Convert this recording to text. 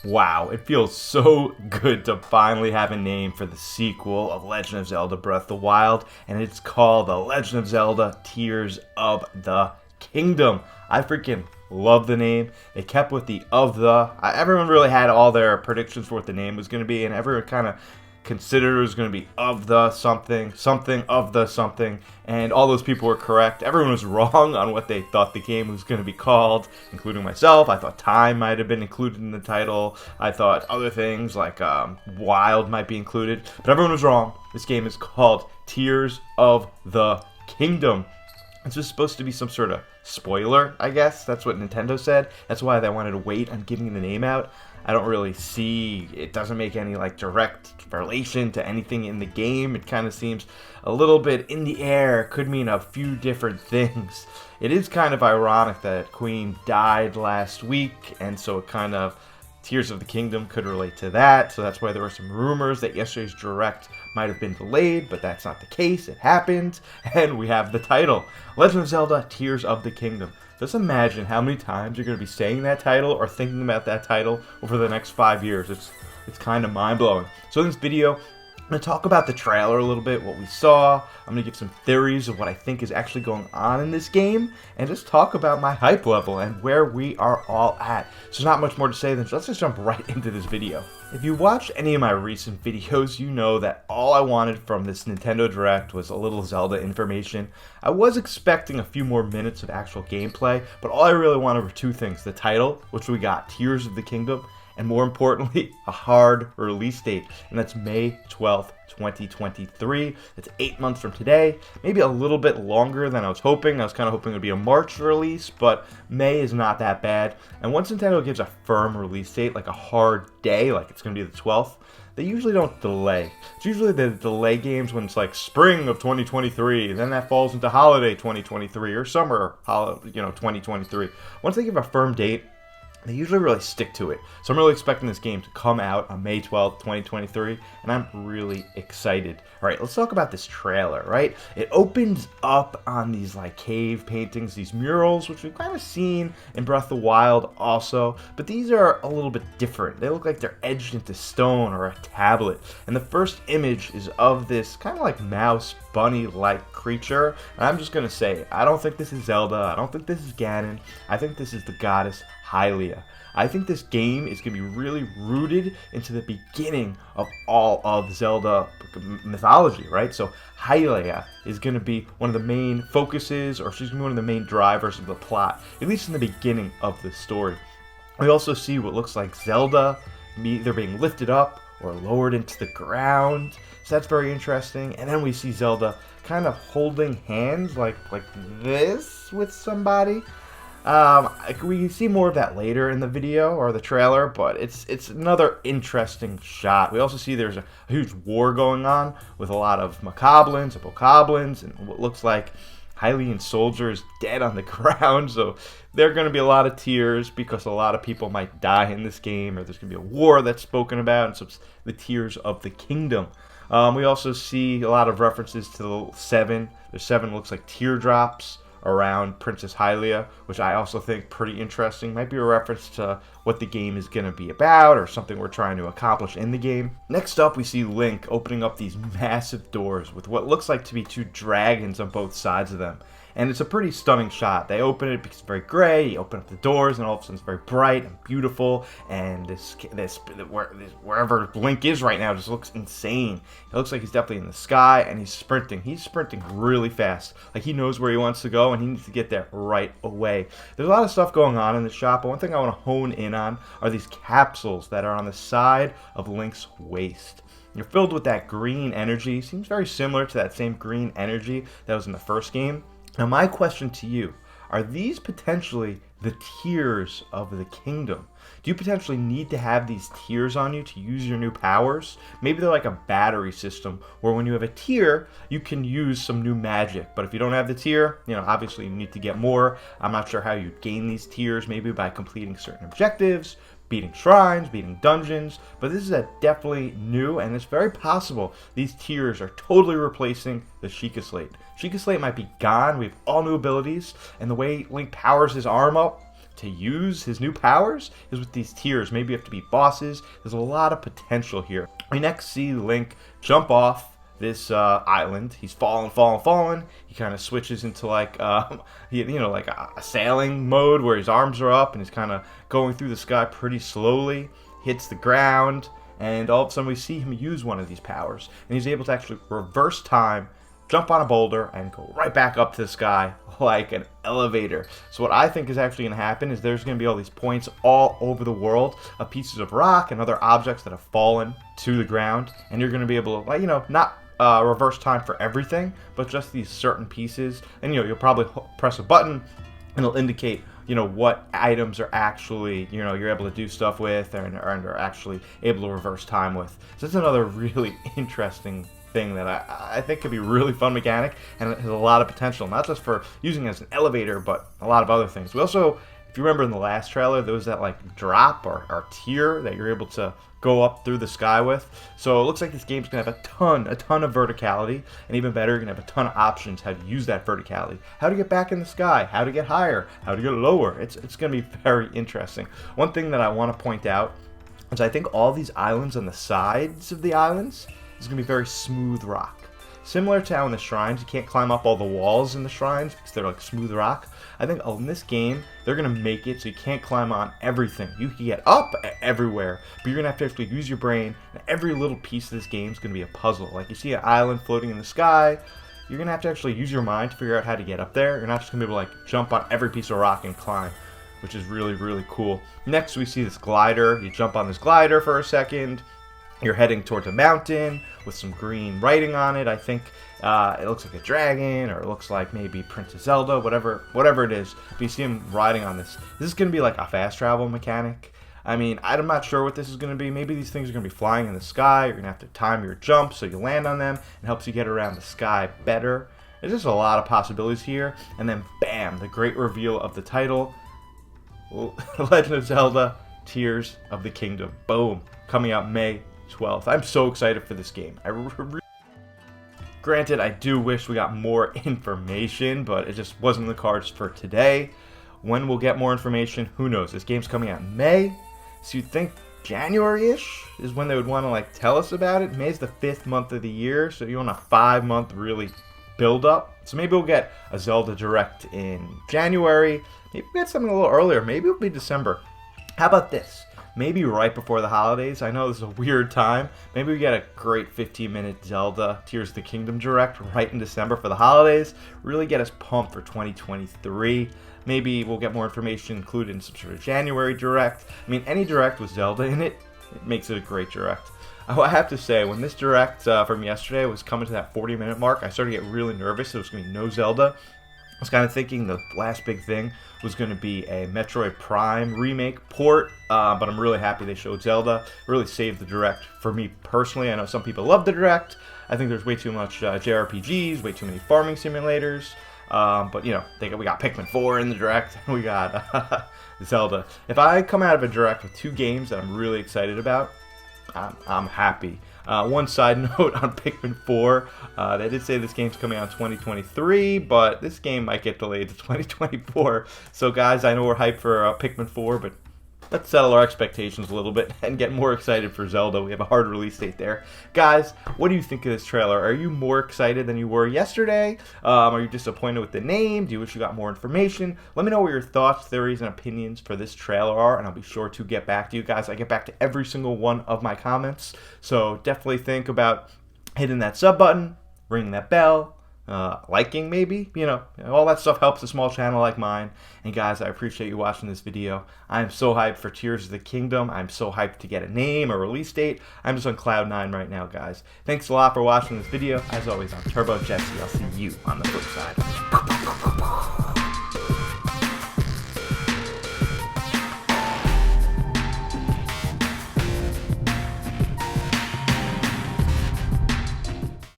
Wow, it feels so good to finally have a name for the sequel of Legend of Zelda Breath of the Wild, and it's called The Legend of Zelda Tears of the Kingdom. I freaking love the name. They kept with the of the. Everyone really had all their predictions for what the name was going to be, and everyone kind of considered it was going to be of the something, something of the something, and all those people were correct. Everyone was wrong on what they thought the game was going to be called, including myself. I thought time might have been included in the title. I thought other things like wild might be included, but everyone was wrong. This game is called Tears of the Kingdom. This was supposed to be some sort of spoiler, I guess. That's what Nintendo said. That's why they wanted to wait on giving the name out. I don't really see, it doesn't make any like direct relation to anything in the game. It kind of seems a little bit in the air. It could mean a few different things. It is kind of ironic that Queen died last week, and so it kind of, Tears of the Kingdom could relate to that. So that's why there were some rumors that yesterday's Direct might have been delayed, but that's not the case. It happened, and we have the title, Legend of Zelda Tears of the Kingdom. Just imagine how many times you're going to be saying that title or thinking about that title over the next 5 years. It's kind of mind-blowing. So in this video, I'm going to talk about the trailer a little bit, what we saw. I'm going to give some theories of what I think is actually going on in this game, and just talk about my hype level and where we are all at. So there's not much more to say than let's just jump right into this video. If you watched any of my recent videos, you know that all I wanted from this Nintendo Direct was a little Zelda information. I was expecting a few more minutes of actual gameplay, but all I really wanted were two things. The title, which we got, Tears of the Kingdom, and more importantly, a hard release date, and that's May 12th, 2023. It's 8 months from today, maybe a little bit longer than I was hoping. I was kind of hoping it would be a March release, but May is not that bad. And once Nintendo gives a firm release date, like a hard day, like it's going to be the 12th, they usually don't delay. It's usually the delay games when it's like spring of 2023, then that falls into holiday 2023 or summer, 2023. Once they give a firm date, they usually really stick to it. So I'm really expecting this game to come out on May 12th, 2023, and I'm really excited. All right, let's talk about this trailer, right? It opens up on these like cave paintings, these murals, which we've kind of seen in Breath of the Wild also, but these are a little bit different. They look like they're etched into stone or a tablet. And the first image is of this kind of like mouse bunny-like creature, and I'm just gonna say, I don't think this is Zelda, I don't think this is Ganon, I think this is the goddess Hylia. I think this game is going to be really rooted into the beginning of all of Zelda mythology, right? So Hylia is going to be one of the main focuses, or she's going to be one of the main drivers of the plot, at least in the beginning of the story. We also see what looks like Zelda either being lifted up or lowered into the ground, so that's very interesting. And then we see Zelda kind of holding hands like this with somebody. We see more of that later in the video or the trailer, but it's another interesting shot. We also see there's a huge war going on with a lot of macablins and bokoblins and what looks like Hylian soldiers dead on the ground. So there are going to be a lot of tears because a lot of people might die in this game, or there's going to be a war that's spoken about, and so it's the Tears of the Kingdom. We also see a lot of references to the seven. The seven looks like teardrops around Princess Hylia, which I also think pretty interesting. Might be a reference to what the game is going to be about, or something we're trying to accomplish in the game. Next up, we see Link opening up these massive doors with what looks like to be two dragons on both sides of them. And it's a pretty stunning shot. They open it because it's very gray. You open up the doors, and all of a sudden it's very bright and beautiful. And wherever Link is right now just looks insane. It looks like he's definitely in the sky, and he's sprinting. He's sprinting really fast. Like he knows where he wants to go, and he needs to get there right away. There's a lot of stuff going on in the shot, but one thing I want to hone in on are these capsules that are on the side of Link's waist. You're filled with that green energy. Seems very similar to that same green energy that was in the first game. Now my question to you, are these potentially the tears of the kingdom? Do you potentially need to have these tears on you to use your new powers? Maybe they're like a battery system where when you have a tear, you can use some new magic. But if you don't have the tear, obviously you need to get more. I'm not sure how you gain these tears, maybe by completing certain objectives, beating shrines, beating dungeons, but this is definitely new, and it's very possible these tears are totally replacing the Sheikah Slate. Sheikah Slate might be gone. We have all new abilities, and the way Link powers his arm up to use his new powers is with these tiers. Maybe you have to beat bosses. There's a lot of potential here. We next see Link jump off this island. He's falling. He kind of switches into like like a sailing mode where his arms are up and he's kind of going through the sky pretty slowly. Hits the ground, and all of a sudden we see him use one of these powers, and he's able to actually reverse time, jump on a boulder, and go right back up to the sky like an elevator. So what I think is actually going to happen is there's going to be all these points all over the world of pieces of rock and other objects that have fallen to the ground, and you're going to be able to, not reverse time for everything, but just these certain pieces. And you'll probably press a button and it'll indicate what items are actually you're able to do stuff with and are actually able to reverse time with. So it's another really interesting thing that I think could be really fun mechanic, and it has a lot of potential, not just for using as an elevator, but a lot of other things. We also, if you remember in the last trailer, there was that like drop or tier that you're able to go up through the sky with. So it looks like this game's gonna have a ton of verticality, and even better, you're gonna have a ton of options how to use that verticality, how to get back in the sky, how to get higher, how to get lower. It's gonna be very interesting. One thing that I want to point out is I think all these islands on the sides of the islands is gonna be very smooth rock. Similar to how in the shrines, you can't climb up all the walls in the shrines because they're like smooth rock. I think in this game, they're going to make it so you can't climb on everything. You can get up everywhere, but you're going to have to actually use your brain. And every little piece of this game is going to be a puzzle. Like you see an island floating in the sky, you're going to have to actually use your mind to figure out how to get up there. You're not just going to be able to like jump on every piece of rock and climb, which is really, really cool. Next, we see this glider. You jump on this glider for a second. You're heading towards a mountain with some green writing on it. I think it looks like a dragon, or it looks like maybe Princess Zelda, whatever it is. But you see him riding on this. This is going to be like a fast travel mechanic. I mean, I'm not sure what this is going to be. Maybe these things are going to be flying in the sky. You're going to have to time your jump so you land on them. It helps you get around the sky better. There's just a lot of possibilities here. And then, bam, the great reveal of the title, Legend of Zelda, Tears of the Kingdom. Boom. Coming out May 12th. I'm so excited for this game. Granted, I do wish we got more information, but it just wasn't in the cards for today. When we'll get more information, who knows? This game's coming out in May, so you'd think January-ish is when they would want to like tell us about it. May's the 5th month of the year, so you want a 5-month really build up. So maybe we'll get a Zelda Direct in January. Maybe we'll get something a little earlier. Maybe it'll be December. How about this? Maybe right before the holidays. I know this is a weird time. Maybe we get a great 15-minute Zelda Tears of the Kingdom Direct right in December for the holidays. Really get us pumped for 2023. Maybe we'll get more information included in some sort of January Direct. I mean, any Direct with Zelda in it, it makes it a great Direct. I have to say, when this Direct from yesterday was coming to that 40-minute mark, I started to get really nervous. There was going to be no Zelda. I was kind of thinking the last big thing was going to be a Metroid Prime remake port, but I'm really happy they showed Zelda. Really saved the Direct for me personally. I know some people love the Direct. I think there's way too much JRPGs, way too many farming simulators. But we got Pikmin 4 in the Direct, and we got Zelda. If I come out of a Direct with 2 games that I'm really excited about, I'm happy. One side note on Pikmin 4, they did say this game's coming out in 2023, but this game might get delayed to 2024. So guys, I know we're hyped for Pikmin 4, but let's settle our expectations a little bit and get more excited for Zelda. We have a hard release date there. Guys, what do you think of this trailer? Are you more excited than you were yesterday? Are you disappointed with the name? Do you wish you got more information? Let me know what your thoughts, theories, and opinions for this trailer are, and I'll be sure to get back to you guys. I get back to every single one of my comments, so definitely think about hitting that sub button, ringing that bell, liking maybe, all that stuff helps a small channel like mine. And guys, I appreciate you watching this video. I'm so hyped for Tears of the Kingdom. I'm so hyped to get a name, a release date. I'm just on cloud 9 right now, guys. Thanks a lot for watching this video. As always, I'm Turbo Jesse. I'll see you on the flip side.